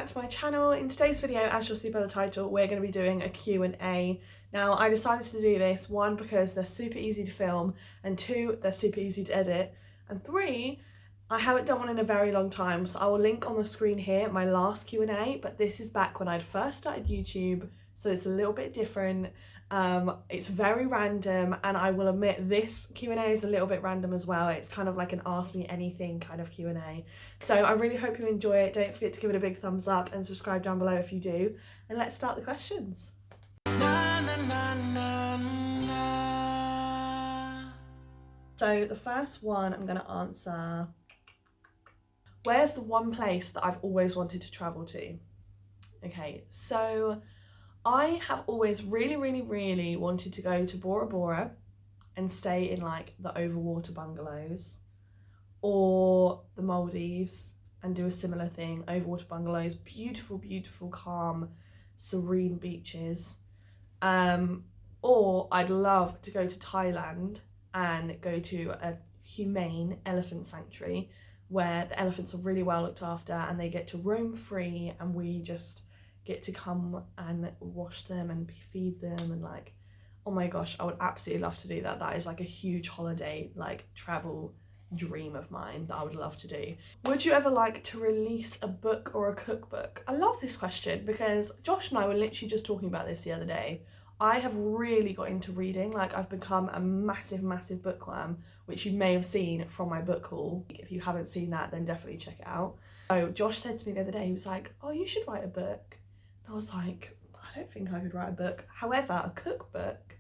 to my channel. In today's video, as you'll see by the title, we're going to be doing a Q&A. Now, I decided to do this, one, because they're super easy to film, and two, they're super easy to edit, and three, I haven't done one in a very long time, so I will link on the screen here my last Q&A, but this is back when I'd first started YouTube, so it's a little bit different. It's very random, and I will admit this Q&A is a little bit random as well. It's kind of like an ask me anything kind of Q&A. So I really hope you enjoy it. Don't forget to give it a big thumbs up and subscribe down below if you do. And let's start the questions. So the first one I'm going to answer: where's the one place that I've always wanted to travel to? Okay, so I have always really wanted to go to Bora Bora and stay in like the overwater bungalows, or the Maldives and do a similar thing. Overwater bungalows, beautiful, calm, serene beaches. Or I'd love to go to Thailand and go to a humane elephant sanctuary where the elephants are really well looked after and they get to roam free, and we just get to come and wash them and feed them, and like, oh my gosh, I would absolutely love to do that. That is like a huge holiday, like travel dream of mine that I would love to do. Would you ever like to release a book or a cookbook? I love this question because Josh and I were literally just talking about this the other day. I have really got into reading. Like, I've become a massive bookworm, which you may have seen from my book haul. If you haven't seen that, then definitely check it out. So Josh said to me the other day, he was like, oh, you should write a book. I was like, I don't think I could write a book. However, a cookbook,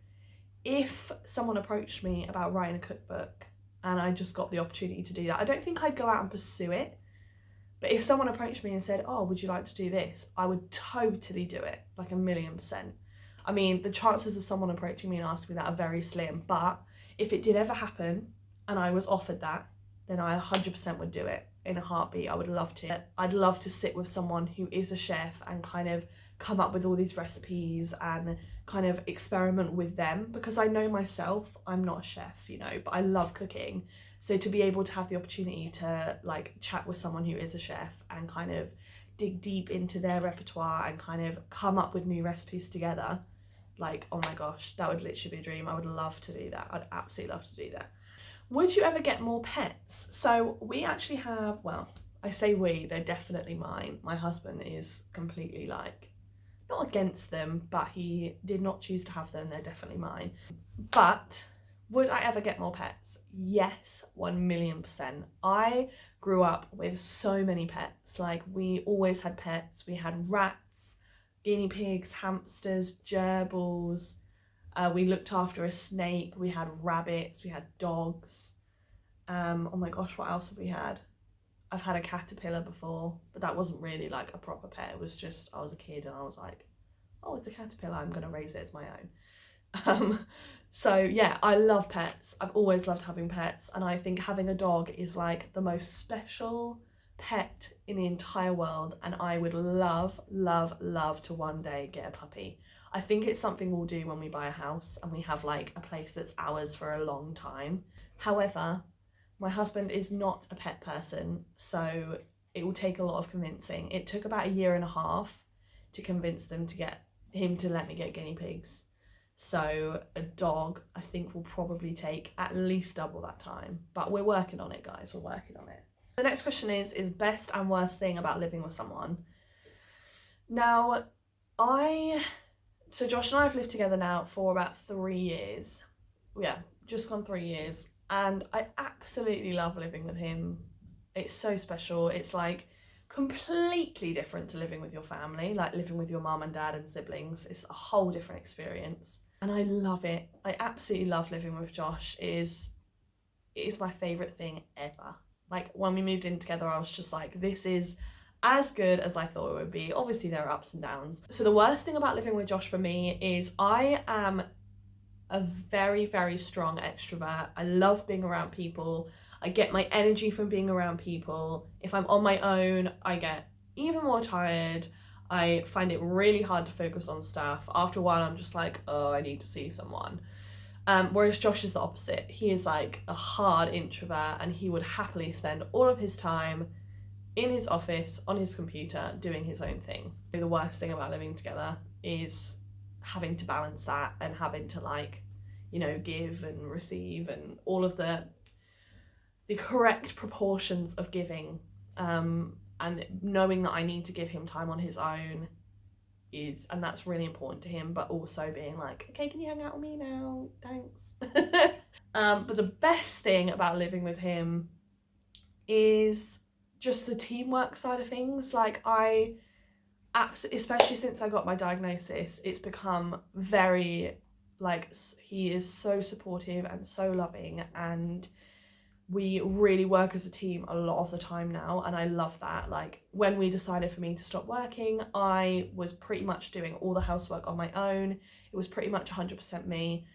if someone approached me about writing a cookbook and I just got the opportunity to do that, I don't think I'd go out and pursue it. But if someone approached me and said, oh, would you like to do this? I would totally do it, like 1,000,000%. I mean, the chances of someone approaching me and asking me that are very slim, but if it did ever happen and I was offered that, then I 100% would do it in a heartbeat. I would love to. I'd love to sit with someone who is a chef and kind of come up with all these recipes and kind of experiment with them, because I know myself, I'm not a chef, you know, but I love cooking. So to be able to have the opportunity to like chat with someone who is a chef and kind of dig deep into their repertoire and kind of come up with new recipes together, like, oh my gosh, that would literally be a dream. I would love to do that. I'd absolutely love to do that. Would you ever get more pets? So we actually have, well, I say we, they're definitely mine. My husband is completely like, not against them, but he did not choose to have them. They're definitely mine. But would I ever get more pets? Yes, 1,000,000%. I grew up with so many pets. Like, we always had pets. We had rats, guinea pigs, hamsters, gerbils. We looked after a snake. We had rabbits. We had dogs. Oh my gosh, what else have we had? I've had a caterpillar before, but that wasn't really like a proper pet. It was just, I was a kid and I was like, oh, it's a caterpillar, I'm gonna raise it as my own. So yeah, I love pets. I've always loved having pets, and I think having a dog is like the most special pet in the entire world, and I would love to one day get a puppy. I think it's something we'll do when we buy a house and we have like a place that's ours for a long time. However, my husband is not a pet person, so it will take a lot of convincing. It took about 1.5 years to convince them to get him to let me get guinea pigs. So a dog, I think, will probably take at least double that time. But we're working on it, guys. We're working on it. The next question is best and worst thing about living with someone. Now, so Josh and I have lived together now for about 3 years. Yeah, just gone 3 years. And I absolutely love living with him. It's so special. It's like completely different to living with your family, like living with your mum and dad and siblings. It's a whole different experience. And I love it. I absolutely love living with Josh. It is my favourite thing ever. Like, when we moved in together, I was just like, this is as good as I thought it would be. Obviously, there are ups and downs. So the worst thing about living with Josh for me is I am a very strong extrovert. I love being around people. I get my energy from being around people. If I'm on my own, I get even more tired. I find it really hard to focus on stuff. After a while, I'm just like, oh, I need to see someone. Whereas Josh is the opposite. He is like a hard introvert, and he would happily spend all of his time in his office, on his computer, doing his own thing. The worst thing about living together is having to balance that and having to, like, you know, give and receive and all of the correct proportions of giving, and knowing that I need to give him time on his own and that's really important to him, but also being like, okay, can you hang out with me now? Thanks. But the best thing about living with him is just the teamwork side of things. Like, I absolutely, especially since I got my diagnosis, it's become very, like, he is so supportive and so loving, and we really work as a team a lot of the time now, and I love that. Like, when we decided for me to stop working, I was pretty much doing all the housework on my own. It was pretty much 100% me.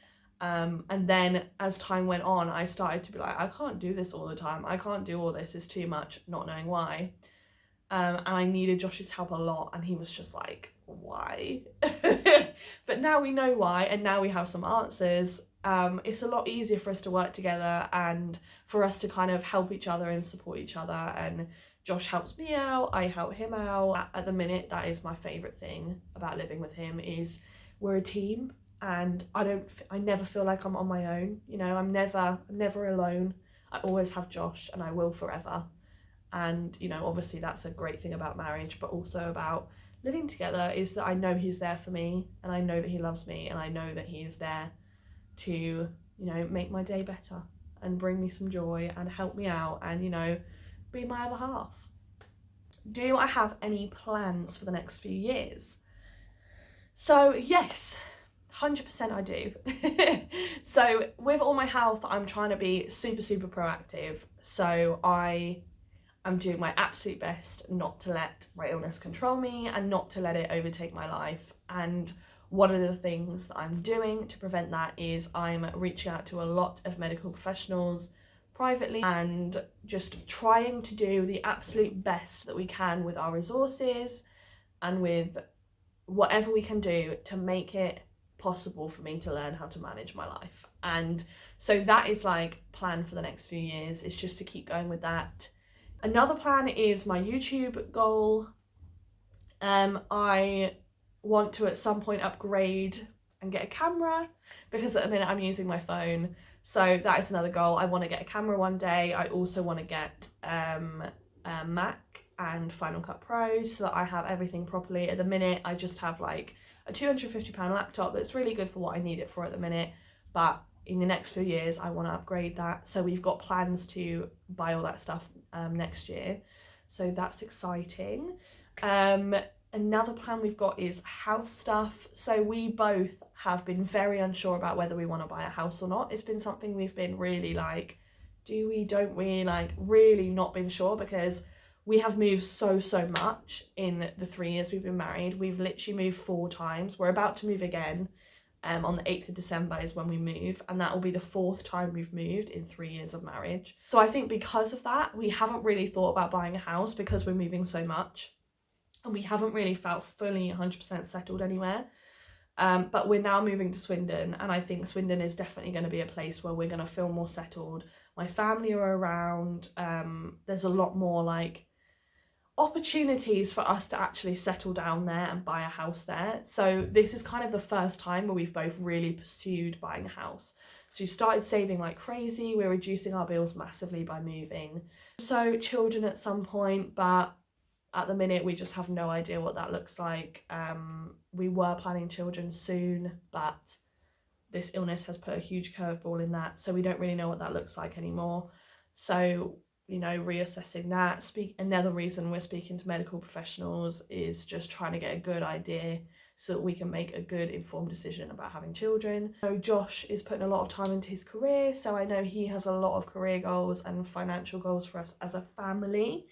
And then as time went on, I started to be like, I can't do this all the time. I can't do all this. It's too much, not knowing why. And I needed Josh's help a lot, and he was just like, why? But now we know why, and now we have some answers. It's a lot easier for us to work together and for us to kind of help each other and support each other, and Josh helps me out, I help him out. At the minute, that is my favourite thing about living with him, is we're a team, and I never feel like I'm on my own. You know, I'm never alone. I always have Josh, and I will forever. And, you know, obviously that's a great thing about marriage, but also about living together, is that I know he's there for me, and I know that he loves me, and I know that he is there to, you know, make my day better and bring me some joy and help me out and, you know, be my other half. Do I have any plans for the next few years? So yes, 100% I do. So with all my health, I'm trying to be super proactive. So I'm doing my absolute best not to let my illness control me and not to let it overtake my life. And one of the things that I'm doing to prevent that is I'm reaching out to a lot of medical professionals privately and just trying to do the absolute best that we can with our resources and with whatever we can do to make it possible for me to learn how to manage my life. And so that is like plan for the next few years, is just to keep going with that. Another plan is my YouTube goal. I want to at some point upgrade and get a camera, because at the minute I'm using my phone. So that is another goal. I want to get a camera one day. I also want to get a Mac and Final Cut Pro so that I have everything properly. At the minute I just have like a £250 laptop that's really good for what I need it for at the minute, but in the next few years I want to upgrade that. So we've got plans to buy all that stuff next year, so that's exciting. Another plan we've got is house stuff. So we both have been very unsure about whether we want to buy a house or not. It's been something we've been really like, do we, don't we, like really not been sure, because we have moved so much in the 3 years we've been married. We've literally moved 4 times. We're about to move again. On the 8th of December is when we move, and that will be the 4th time we've moved in 3 years of marriage. So I think because of that, we haven't really thought about buying a house, because we're moving so much and we haven't really felt fully 100% settled anywhere. But we're now moving to Swindon, and I think Swindon is definitely going to be a place where we're going to feel more settled. My family are around. There's a lot more like opportunities for us to actually settle down there and buy a house there. So this is kind of the first time where we've both really pursued buying a house. So we've started saving like crazy. We're reducing our bills massively by moving. So children at some point, but at the minute we just have no idea what that looks like. We were planning children soon, but this illness has put a huge curveball in that, so we don't really know what that looks like anymore. So, you know, reassessing that. Another reason we're speaking to medical professionals is just trying to get a good idea so that we can make a good informed decision about having children. So Josh is putting a lot of time into his career, so I know he has a lot of career goals and financial goals for us as a family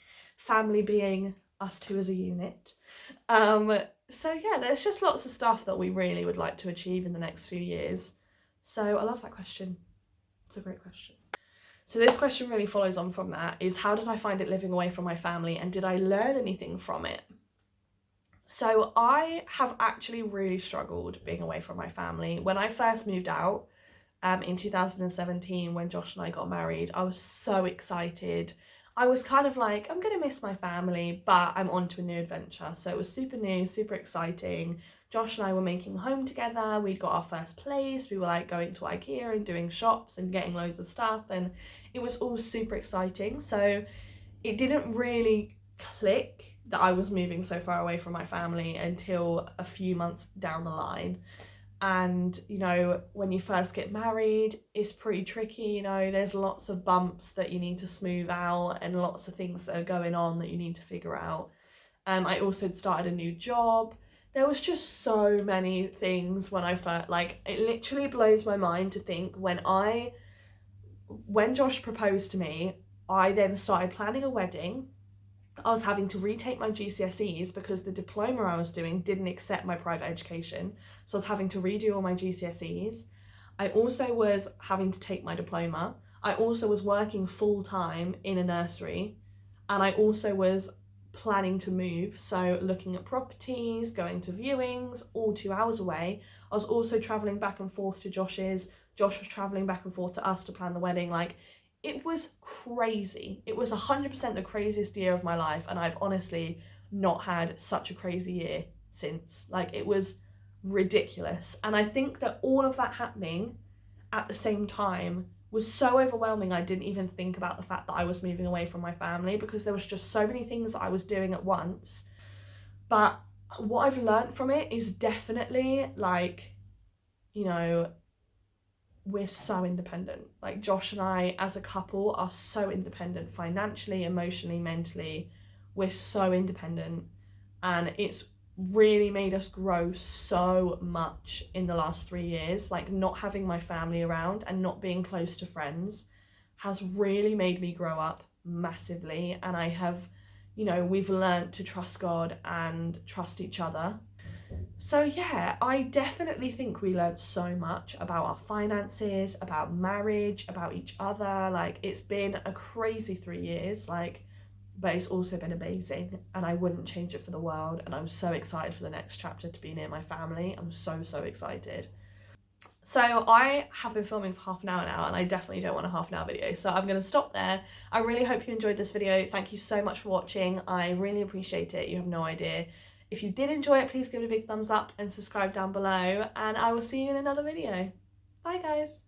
being us two as a unit. So yeah, there's just lots of stuff that we really would like to achieve in the next few years. So I love that question. It's a great question. So this question really follows on from that, is how did I find it living away from my family, and did I learn anything from it? So I have actually really struggled being away from my family. When I first moved out in 2017, when Josh and I got married, I was so excited. I was kind of like, I'm gonna miss my family, but I'm on to a new adventure. So it was super new, super exciting. Josh and I were making a home together. We got our first place. We were like going to IKEA and doing shops and getting loads of stuff, and it was all super exciting. So it didn't really click that I was moving so far away from my family until a few months down the line. And you know, when you first get married, it's pretty tricky. You know, there's lots of bumps that you need to smooth out and lots of things that are going on that you need to figure out. I also had started a new job. There was just so many things when I first, like, it literally blows my mind to think when Josh proposed to me, I then started planning a wedding. I was having to retake my GCSEs because the diploma I was doing didn't accept my private education. So I was having to redo all my GCSEs. I also was having to take my diploma. I also was working full time in a nursery. And I also was planning to move. So looking at properties, going to viewings, all 2 hours away. I was also traveling back and forth to Josh's. Josh was traveling back and forth to us to plan the wedding. Like, it was crazy. It was 100% the craziest year of my life, and I've honestly not had such a crazy year since. Like, it was ridiculous. And I think that all of that happening at the same time was so overwhelming. I didn't even think about the fact that I was moving away from my family because there was just so many things that I was doing at once. But what I've learned from it is definitely, like, you know, we're so independent. Like, Josh and I as a couple are so independent financially, emotionally, mentally. We're so independent, and it's really made us grow so much in the last 3 years. Like, not having my family around and not being close to friends has really made me grow up massively. And I have, you know, we've learned to trust God and trust each other. So yeah, I definitely think we learned so much about our finances, about marriage, about each other. Like, it's been a crazy 3 years, like, but it's also been amazing, and I wouldn't change it for the world. And I'm so excited for the next chapter to be near my family. I'm so excited. So I have been filming for half an hour now, and I definitely don't want a half an hour video, so I'm going to stop there. I really hope you enjoyed this video. Thank you so much for watching. I really appreciate it. You have no idea. If you did enjoy it, please give it a big thumbs up and subscribe down below, and I will see you in another video. Bye guys.